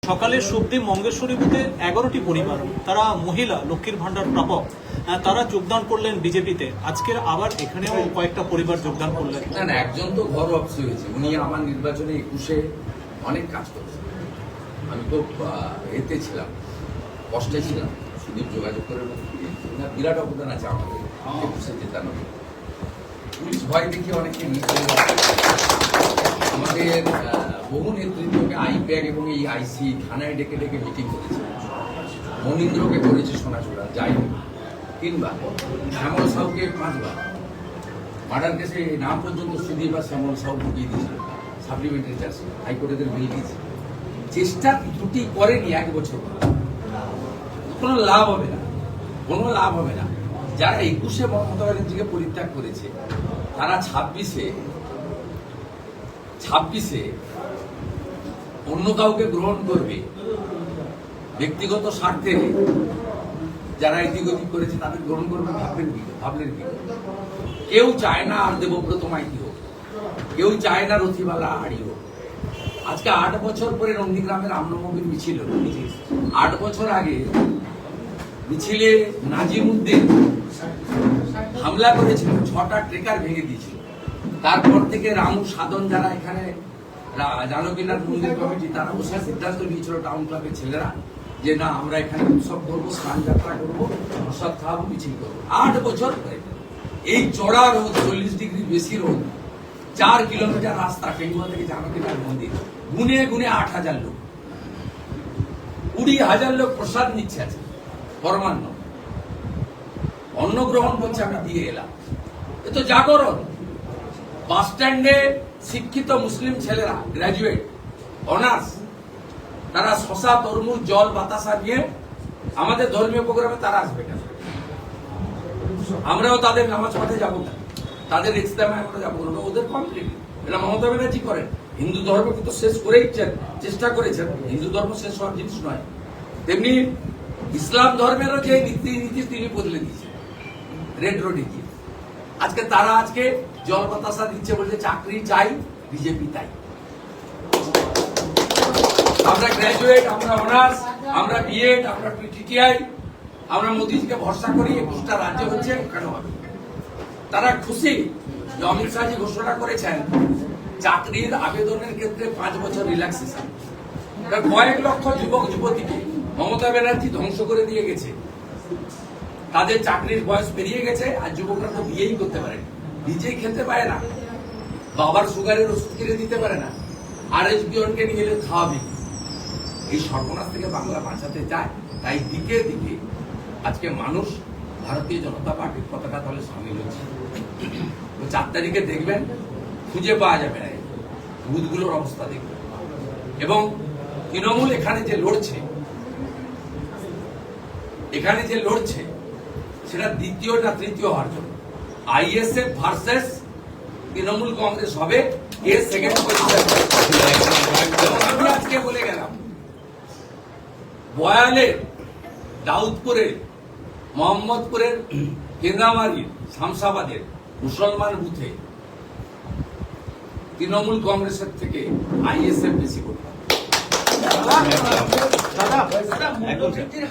সকালে সুবদ্বীপ মঙ্গেশ্বরী বুথে 11টি পরিবার, তারা মহিলা লক্ষ্মীর ভান্ডার প্রাপক, তারা যোগদান করলেন বিজেপিতে। আজকের আবার এখানেও কয়েকটা পরিবার যোগদান করলেন। না, একজন তো ঘর অফিসে হয়েছে, উনি আমার নির্বাচনে 21-এ অনেক কাজ করেছেন। আমি তো এতে ছিলাম, কষ্টে ছিলাম, সুদীপ যোগাযোগ করে বিরাট অবদান আছে আমাদের 21-এ জেতানো। পুলিশ ভয় দেখিয়ে অনেকে আমাদের বহু নেতৃত্বকে আইপ্যাক এবং এই আইসি থানায় ডেকে ডেকে মিটিং করেছে। মনীন্দ্রকে করেছে সোনাচূড়া, যাইনি 3 বার, শ্যামল সাউকে 5 বার। মার্ডার কেসে নাম পর্যন্ত সুদীপ আর শ্যামল সাউ ঢুকিয়ে দিয়েছিল সাপ্লিমেন্টারি চার্জ, হাইকোর্টের বিল দিয়েছে। চেষ্টা ত্রুটি করেনি 1 বছর, কোনো লাভ হবে না, কোনো লাভ হবে না। যারা 21-এ মমতা ব্যানার্জিকে পরিত্যাগ করেছে, তারা 26-এ অন্য কাউকে গ্রহণ করবে ব্যক্তিগত স্বার্থে। যারা এদিক করেছে তাদের গ্রহণ করবে, ভাবলেন কি? কেউ চায় না আর দেবব্রত মাইতি হোক, কেউ চায় না রথিবালা আড়ি হোক। আজকে 8 বছর পরে নন্দীগ্রামের রামনবমীর মিছিল হল। 8 বছর আগে মিছিলে নাজিমউদ্দিন হামলা করেছিল, 6টা ট্রেকার ভেঙে দিয়েছিল। তারপর থেকে রামু সাধন, যারা এখানে জানকীনাথ মন্দির কমিটি, তারা বসে সিদ্ধান্ত নিয়েছিল টাউন ক্লাবের ছেলেরা যে না, আমরা এখানে উৎসব করবো, স্নান যাত্রা করবো, প্রসাদ খাওয়াবো, মিছিল করবো। 8 বছর পরে এই চড়া রোদ, 40 ডিগ্রি বেশি রোদ, 4 কিলোমিটার রাস্তা টেঙ্গুয়া থেকে জানকীনাথ মন্দির, গুনে গুনে 8,000 লোক, 20,000 লোক প্রসাদ নিচ্ছে আছে, পরমান্ন অন্ন গ্রহণ করছে। আমি দিয়ে এলাম, এ তো জাগরণ। বাস স্ট্যান্ডে শিক্ষিত মুসলিম ছেলেরা, গ্রাজুয়েট, অনার্স, তারা শশা, তরমুজ, জল, বাতাসা নিয়ে আমাদের ধর্মীয় প্রোগ্রামে তারা আসবে কেন? আমরাও তাদের নামাজ পাঠে যাবো না, তাদের ইজতেমায় আমরা যাবো না, ওদের কমপ্লিট। এটা মমতা ব্যানার্জি করেন। হিন্দু ধর্মকে তো শেষ করেইছেন, চেষ্টা করেছেন। হিন্দু ধর্ম শেষ হওয়ার জিনিস নয়। তেমনি ইসলাম ধর্মেরও যে নীতি তিনি বদলে দিয়েছেন রেড রোডে গিয়ে। আজকে তারা জল বাতাসা দিচ্ছে, বলছে চাকরি চাই, বিজেপি তাই। আমরা গ্রাজুয়েট, আমরা অনার্স, আমরা বিএড, আমরা টিটিআই, আমরা মোদীজিকে ভরসা করি। 21টা রাজ্য হচ্ছে, কেন হবে? তারা খুশি যে অমিত শাহজি ঘোষণা করেছেন চাকরির আবেদনের ক্ষেত্রে 5 বছর রিল্যাক্সেশন। কয়েক লক্ষ যুবক যুবতীকে মমতা ব্যানার্জি ধ্বংস করে দিয়ে গেছে। তাদের চাকরির বয়স পেরিয়ে গেছে, আর যুবকরা তো বিয়েই করতে পারে, নিজেই খেতে পারে না, বাবার সুগারের ওষুধ কিনে দিতে পারে না, আর কে নিয়ে এলে খাওয়াবে। এই সর্বনাশ থেকে বাংলা বাঁচাতে চায়, তাই দিকে দিকে আজকে মানুষ ভারতীয় জনতা পার্টির পতাকা তলে সামিল হচ্ছে। 4 তারিখে দেখবেন, খুঁজে পাওয়া যাবে না, বুথগুলোর অবস্থা দেখবেন। এবং তৃণমূল এখানে যে লড়ছে সেটা দ্বিতীয় না তৃতীয় হওয়ার জন্য। আইএসএফ ভার্সেস তৃণমূল কংগ্রেস হবে, এর সেকেন্ড পজিশন। আমি আজকে বলে গেলাম, বয়ালের, দাউদপুরের, মোহাম্মদপুরের, কেন্দ্রামারির, শামসাবাদের মুসলমান বুথে তৃণমূল কংগ্রেসের থেকে আইএসএফ বেশি করবে।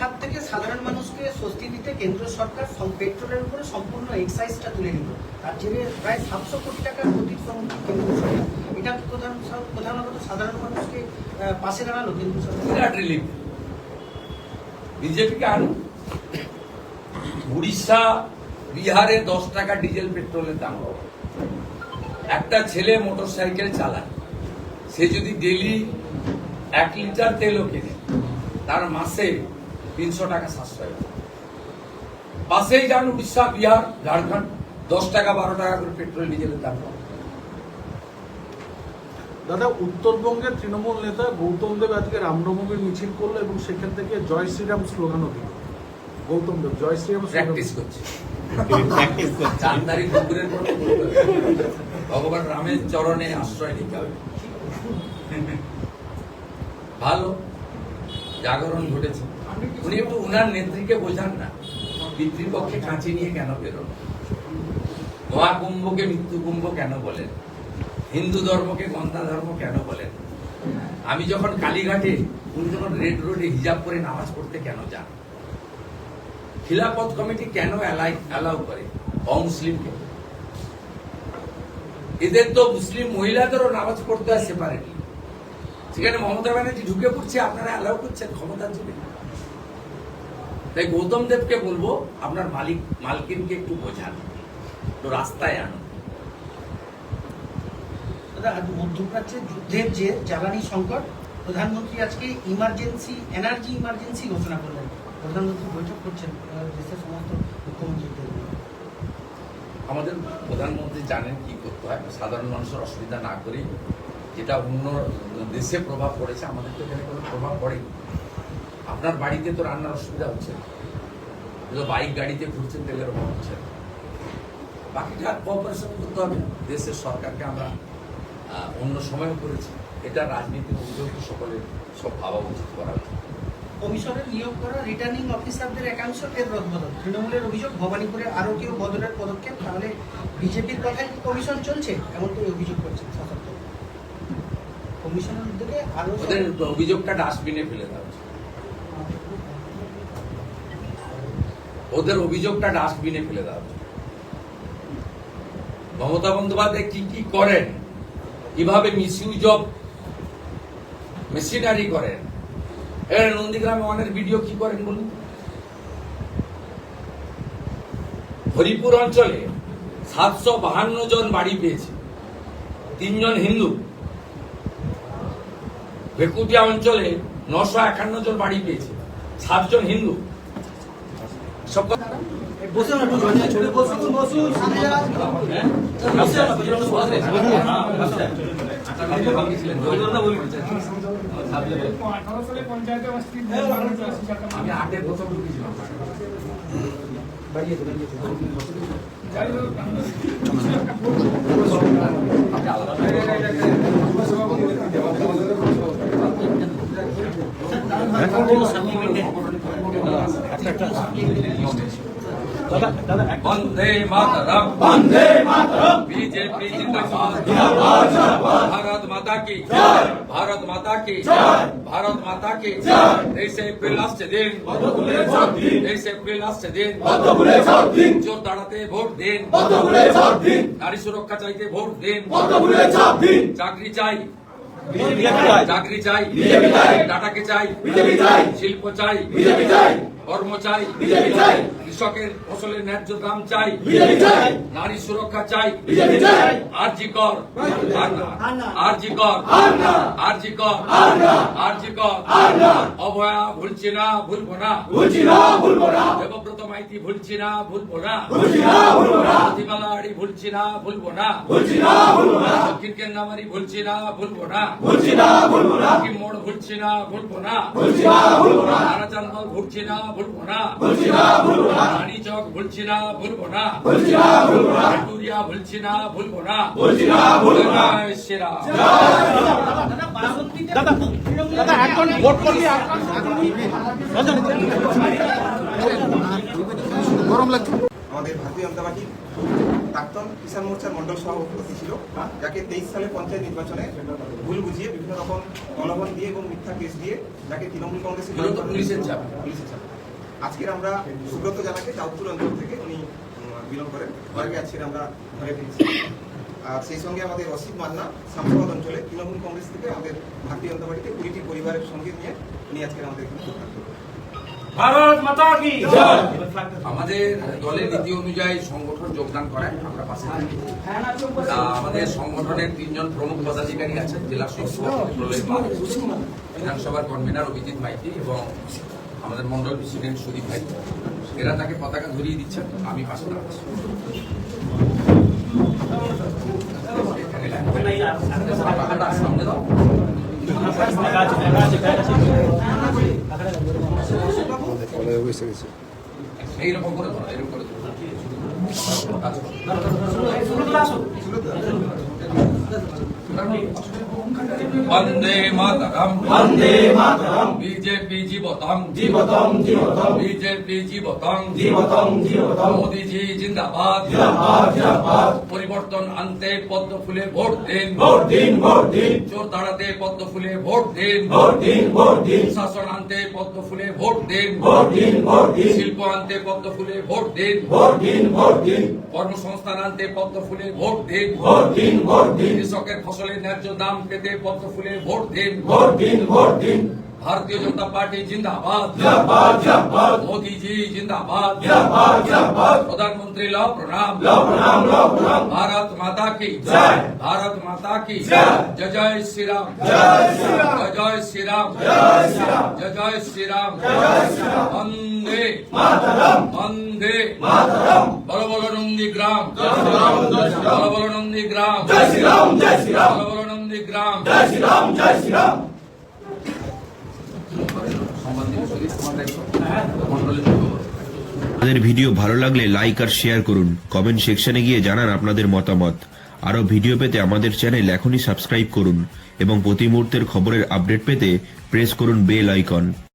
হাত থেকে সাধারণ মানুষকে স্বস্তি দিতে কেন্দ্র সরকার পেট্রোলের উপরে সম্পূর্ণ এক্সাইজটা তুলে নিল। তার জেরে প্রায় 700 কোটি টাকার ক্ষতির সম্মুখীন কেন্দ্র সরকার। এটা প্রধানত সাধারণ মানুষকে পাশে দাঁড়ালো কেন্দ্র সরকার। বিজেপিকে আনুন। উড়িষ্যা, বিহারে 10 টাকা ডিজেল পেট্রোলের দাম। একটা ছেলে মোটর সাইকেল চালায়, সে যদি ডেলি 1 লিটার তেলও কেনে, তার মাসে 300 টাকা সাশ্রয় হয়। পাশেই যান উড়িষ্যা, বিহার, ঝাড়খণ্ড, 10 টাকা 12 টাকা করে পেট্রোল ডিজেলের দাম। দাদা, উত্তরবঙ্গের তৃণমূল নেতা গৌতম দেব আজকে রামনবমীর মিছিল করলো এবং সেখান থেকে জয় শ্রীরাম স্লোগানও দিল। গৌতম দেব জয় শ্রীরাম প্র্যাকটিস করছে। ভগবান রামের চরণে আশ্রয় নিতে হবে। ভালো জাগরণ ঘটেছে। উনি একটু উনার নেত্রীকে বোঝান না, পিতৃপক্ষে কাঁচি নিয়ে কেন বেরোন, মহাকুম্ভকে মৃত্যু কুম্ভ কেন বলেন, হিন্দু ধর্মকে গন্ধা ধর্ম কেন বলেন। আমি যখন কালীঘাটে, উনি যখন রেড রোডে হিজাব করে নামাজ পড়তে কেন যান? খিলাফত কমিটি কেন অ্যালাউ করে অমুসলিমকে? এদের তো মুসলিম মহিলাদেরও নামাজ পড়তে হয় সেপারেটলি। সেখানে মমতা ব্যানার্জি ঢুকে পড়ছে, আপনারা অ্যালাউ করছেন ক্ষমতার জন্য। তাই গৌতম দেবকে বলবো, আপনার মালকিনকে একটু বোঝান, তো রাস্তায় আনুন। দাদা, আজ মধ্যপ্রাচ্যে যুদ্ধের যে জ্বালানি সংকট, প্রধানমন্ত্রী আজকে এনার্জি ইমার্জেন্সি ঘোষণা করলেন। প্রধানমন্ত্রী বৈঠক করছেন দেশের সমস্ত মুখ্যমন্ত্রীদের। আমাদের প্রধানমন্ত্রী জানেন কি করতে হয়, সাধারণ মানুষের অসুবিধা না করে। যেটা অন্য দেশে প্রভাব পড়েছে, আমাদের তো এখানে কোনো প্রভাব পড়েনি। আপনার বাড়িতে তো রান্নার অসুবিধা হচ্ছে না, বাইক গাড়িতে ঘুরছেন, তেলের অভাব হচ্ছে না। বাকিটা কোঅপারেশন করতে হবে। দেশের সরকারকে আমরা অন্য সময়ও করেছি। এটা রাজনীতির অভিযোগ সকলের সব ভাবা উচিত করা উচিত। কমিশনের নিয়োগ করা রিটার্নিং অফিসারদের একাংশ ফের রদবদল। তৃণমূলের অভিযোগ, ভবানীপুরে আরও কেউ বদলের পদক্ষেপ। তাহলে বিজেপির কথায় কি কমিশন চলছে, এমনটাই অভিযোগ করছেন শাসক দল। কমিশনের উদ্যোগে আরও ওদের অভিযোগটা ডাস্টবিনে ফেলে দেওয়া উচিত। ওদের অভিযোগটা ডাস্টবিনে ফেলে দেওয়া উচিত। মমতা বন্দ্যোপাধ্যায় কি কি করেন, কিভাবে মিসইউজ অফ মেশিনারি করেন, এর নন্দীগ্রামে ওয়ানের ভিডিও কি করেন বলুন। হরিপুর অঞ্চলে 752 জন বাড়ি পেয়েছে, 3 জন হিন্দু। ভেকুটিয়া অঞ্চলে 951 জন বাড়ি পেয়েছে, 7 জন হিন্দু। সব বসুন, বসুন, সামনে যান। আমি 8-এর প্রথম ঢুকেছিলাম। বন্দে মাতরম, বন্দে মাতরম, বিজেপি জিন্দাবাদ, জিন্দাবাদ, জিন্দাবাদ, ভারত মাতা কি জয়, ভারত মাতা কি জয়, ভারত মাতা কি জয়। 23 এপ্রিল আসছে দিন, পদ্মফুলের ঝড় দিন, 23 এপ্রিল আসছে দিন, পদ্মফুলের ঝড় দিন। চোর দাঁড়াতে ভোট দিন, পদ্মফুলের ঝড় দিন। নারী সুরক্ষা চাইতে ভোট দিন, পদ্মফুলের ঝড় দিন। চাকরি চাই, চাকরি চাই, বিজেপি চাই। টাটাকে চাই, বিজেপি চাই। শিল্প চাই, বিজেপি চাই। কর্ম চাই, বিজেপি চাই। কৃষকের ফসলের ন্যায্য দাম চাই, বিজেপি চাই। নারী সুরক্ষা চাই, বিজেপি চাই। আরজি কর, আরজি কর, আরজি কর, আরজি কর। অভয়া ভুলছি না, ভুলবো না, ভুলছি না, ভুলবো না। দেবব্রত মাইতি ভুলছি না, ভুলবো না, ভুলছি না, ভুলবো না। প্রতিমালা আড়ি ভুলছি না, ভুলবো না, ভুলছি না, ভুলবো না। দক্ষিণ কেন্দ্রামারি ভুলছি না, ভুলবো না, ভুলছি না, ভুলবো না। মোড় ভুলছি না, ভুলবো না, ভুলছি না, ভুলবো না। তারাচাঁদল ভুলছি না, ভুলবো না, ভুলছি না, ভুলবো না। রানী চক ভুলছি না, ভুলবো না, ভুলছি না, ভুলবো না। ভিক্টোরিয়া ভুলছি না, ভুলবো না, ভুলছি না, ভুলবো না। সেরা গরম লাগছে। আমাদের ভারতীয় জনতা পার্টির প্রাক্তন কিষাণ মোর্চার মন্ডল সভাপতি ছিল, যাকে 23 সালে পঞ্চায়েত নির্বাচনে ভুল বুঝিয়ে বিভিন্ন রকম প্রলোভন দিয়ে এবং মিথ্যা কেস দিয়ে যাকে তৃণমূল কংগ্রেসে পুলিশের চাপ। আজকের আমরা সুব্রত জানাকে চাঁদপুর অঞ্চল থেকে উনি বিলং করেন, ওনাকে আজকে আমরা ধরে ফেলছি। আর সেই সঙ্গে আমাদের অসিত মান্না শামসাবাদ অঞ্চলে তৃণমূল কংগ্রেস থেকে আমাদের ভারতীয় জনতা পার্টিতে 20টি পরিবারের সঙ্গে নিয়ে উনি আজকে আমাদের এখানে যোগদান করবেন। ভারত মাতা কি জয়। আমাদের দলের নীতি অনুযায়ী সংগঠন যোগদান করায় আমরা পাশে থাকি। আমাদের সংগঠনের 3 জন প্রমুখ পদাধিকারী আছেন, জেলা সভাপতি প্রলয় পাল, বিধানসভার কনভেনার অভিজিৎ মাইতি এবং আমাদের মন্ডল প্রেসিডেন্ট সুদীপ ভাই। এরা তাকে পতাকা ধরিয়ে দিচ্ছেন, আমি পাশে দাঁড়াচ্ছি। সামনে দাও। এইরকম করে ধরো, এরকম করে ধরো। কাজ করো। বন্দে মাতরম বন্দে মাতরম বিজেপি জীবতম জীবতম জীবতম বিজেপি জীবতম জীবতম জীবতম মোদিজি জিন্দাবাদ জিন্দাবাদ জিন্দাবাদ পরিবর্তন আনতে পদ্ম ফুলে ভোট দিন ভোট দিন ভোট দিন চোর তাড়াতে পদ্ম ফুলে ভোট দিন ভোট দিন ভোট দিন শাসন আনতে পদ্ম ফুলে ভোট দিন ভোট দিন ভোট দিন শিল্প আনতে পদ্ম ফুলে ভোট দিন ভোট দিন ভোট দিন কর্মসংস্থান আনতে পদ্ম ফুলে ভোট দিন ভোট দিন ভোট দিন কৃষকের ফসলের ন্যায্য দাম পেতে পদ্ম ফুলে ভোট দিন ভোট দিন ভোট দিন भारतीय जनता पार्टी जिंदाबाद जिंदाबाद जिंदाबाद मोदी जी जिंदाबाद जिंदाबाद जिंदाबाद प्रधानमंत्री लो प्रणाम लो प्रणाम लो प्रणाम भारत माता की जय। भारत माता की जय। जय जय श्री राम जय श्री राम जय जय श्री राम जय श्री राम जय जय श्री राम जय श्री राम वंदे मातरम वंदे मातरम बोलो बोलो नंदी ग्राम जय श्री राम जय श्री बोलो राम बोलो नंदी ग्राम जय श्री राम जय श्री राम बोलो बोलो नंदी ग्राम जय श्री राम जय श्री राम আমাদের ভিডিও ভালো লাগলে লাইক আর শেয়ার করুন, কমেন্ট সেকশনে গিয়ে জানান আপনাদের মতামত। আরো ভিডিও পেতে আমাদের চ্যানেল এখনই সাবস্ক্রাইব করুন এবং প্রতি মুহূর্তের খবরের আপডেট পেতে প্রেস করুন বেল আইকন।